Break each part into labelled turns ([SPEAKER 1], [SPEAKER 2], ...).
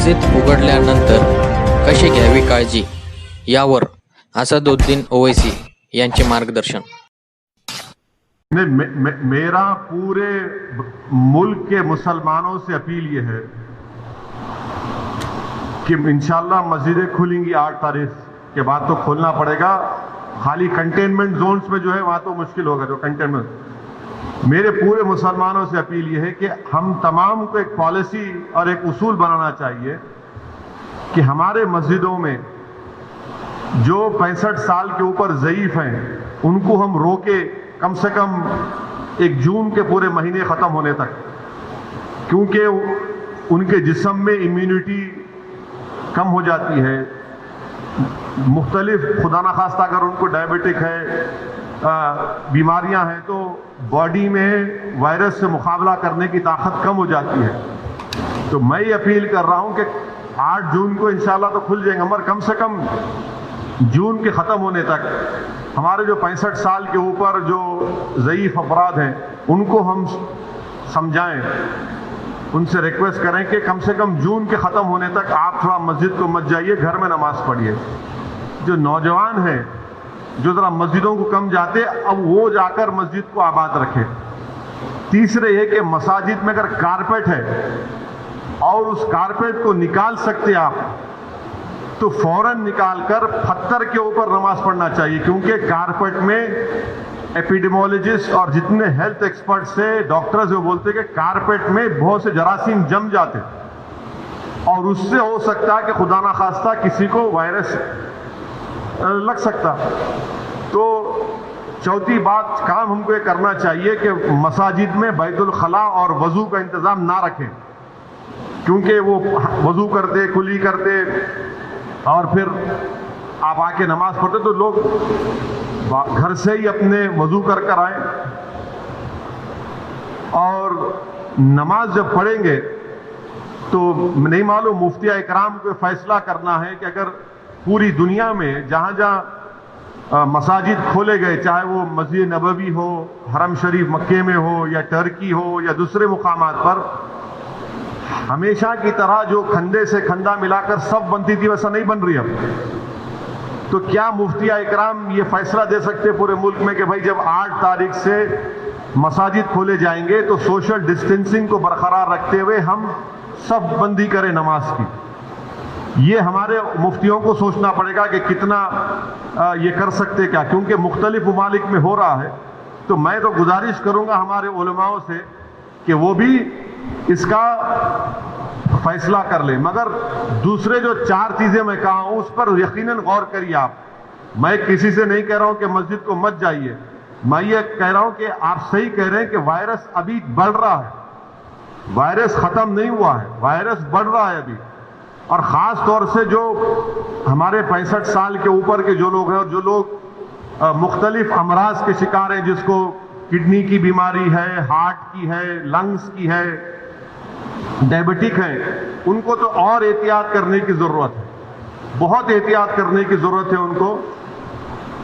[SPEAKER 1] मस्जिद उघडल्यानंतर कशी घ्यावी काळजी यावर असदुद्दीन ओवैसी यांचे मार्गदर्शन।
[SPEAKER 2] मेरा पूरे मुल्क के मुसलमानों से अपील ये है कि इंशाल्लाह मस्जिदें खुलेंगी 8 तारीख के बाद, तो खोलना पड़ेगा। खाली कंटेनमेंट जोन्स में जो है वहाँ तो मुश्किल होगा, जो कंटेनमेंट। मेरे पूरे मुसलमानों से अपील ये है कि हम तमाम को एक पॉलिसी और एक उसूल बनाना चाहिए कि हमारे मस्जिदों में जो 65 साल के ऊपर ज़ईफ़ हैं उनको हम रोके कम से कम 1 जून के पूरे महीने ख़त्म होने तक, क्योंकि उनके जिस्म में इम्यूनिटी कम हो जाती है। मुख्तलिफ खुदा न खास्ता अगर उनको डायबिटिक है, बीमारियां हैं, तो बॉडी में वायरस से मुकाबला करने की ताकत कम हो जाती है। तो मैं ये अपील कर रहा हूं कि 8 जून को इंशाल्लाह तो खुल जाएंगे, मगर कम से कम जून के ख़त्म होने तक हमारे जो 65 साल के ऊपर जो ज़ईफ़ अफराद हैं उनको हम समझाएं, उनसे रिक्वेस्ट करें कि कम से कम जून के ख़त्म होने तक आप थोड़ा मस्जिद को मत जाइए, घर में नमाज पढ़िए। जो नौजवान हैं जो ज़रा मस्जिदों को कम जाते, अब वो जाकर मस्जिद को आबाद रखें। तीसरे ये कि मसाजिद में अगर कारपेट है और उस कारपेट को निकाल सकते आप तो फौरन निकालकर पत्थर के ऊपर नमाज पढ़ना चाहिए, क्योंकि कारपेट में एपिडेमोलॉजिस्ट और जितने हेल्थ एक्सपर्ट से डॉक्टर्स वो बोलते हैं कि कारपेट में बहुत से जरासीम जम जाते और उससे हो सकता है कि खुदा ना खास्ता किसी को वायरस लग सकता। तो चौथी बात काम हमको ये करना चाहिए कि मसाजिद में बैतुल खला और वज़ू का इंतज़ाम ना रखें, क्योंकि वो वज़ू करते कुली करते और फिर आप आके नमाज पढ़ते, तो लोग घर से ही अपने वज़ू कर कर आए और नमाज जब पढ़ेंगे तो नहीं मालूम मुफ्ती इकराम को फैसला करना है कि अगर पूरी दुनिया में जहाँ जहाँ मसाजिद खोले गए, चाहे वो मस्जिद नबवी हो, हरम शरीफ मक्के में हो, या टर्की हो, या दूसरे मुकामात पर, हमेशा की तरह जो खंडे से खंडा मिलाकर सब बनती थी वैसा नहीं बन रही अब। तो क्या मुफ्ती इकराम ये फैसला दे सकते पूरे मुल्क में कि भाई जब 8 तारीख से मसाजिद खोले जाएंगे तो सोशल डिस्टेंसिंग को बरकरार रखते हुए हम सब बंदी करें नमाज की? ये हमारे मुफ्तियों को सोचना पड़ेगा कि कितना ये कर सकते क्या, क्योंकि मुख्तलिफ ममालिक में हो रहा है। तो मैं तो गुजारिश करूंगा हमारे उलमाओं से कि वो भी इसका फैसला कर ले। मगर दूसरे जो 4 चीजें मैं कहा हूं उस पर यकीनन गौर करिए आप। मैं किसी से नहीं कह रहा हूं कि मस्जिद को मत जाइए, मैं ये कह रहा हूं कि आप सही कह रहे हैं कि वायरस अभी बढ़ रहा है, वायरस खत्म नहीं हुआ है, वायरस बढ़ रहा है अभी। और खास तौर से जो हमारे 65 साल के ऊपर के जो लोग हैं और जो लोग मुख्तलिफ अमराज के शिकार हैं, जिसको किडनी की बीमारी है, हार्ट की है, लंग्स की है, डायबिटिक हैं, उनको तो और एहतियात करने की ज़रूरत है, बहुत एहतियात करने की ज़रूरत है उनको,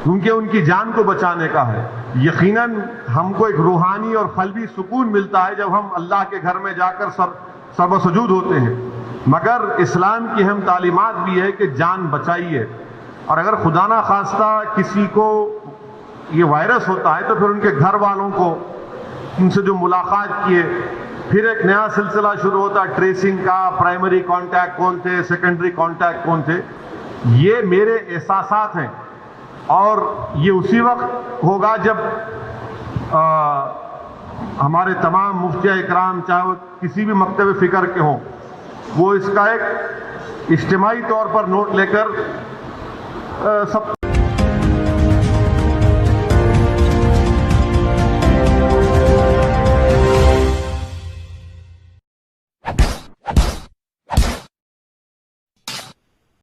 [SPEAKER 2] क्योंकि उनकी जान को बचाने का है। यकीनन हमको एक रूहानी और क़ल्बी सुकून मिलता है जब हम अल्लाह के घर में जाकर सर्वसजूद होते हैं, मगर इस्लाम की अहम तालीमात भी है कि जान बचाइए। और अगर खुदा ना खास्ता किसी को ये वायरस होता है तो फिर उनके घर वालों को, उनसे जो मुलाकात किए, फिर एक नया सिलसिला शुरू होता है ट्रेसिंग का। प्राइमरी कांटेक्ट कौन थे, सेकेंडरी कांटेक्ट कौन थे, ये मेरे एहसासात हैं। और ये उसी वक्त होगा जब हमारे तमाम मुफ्ती इकराम, चाहे वो किसी भी मकतब फ़िक्र के हों, वो इसका एक इज्तिमाई तौर पर नोट लेकर सब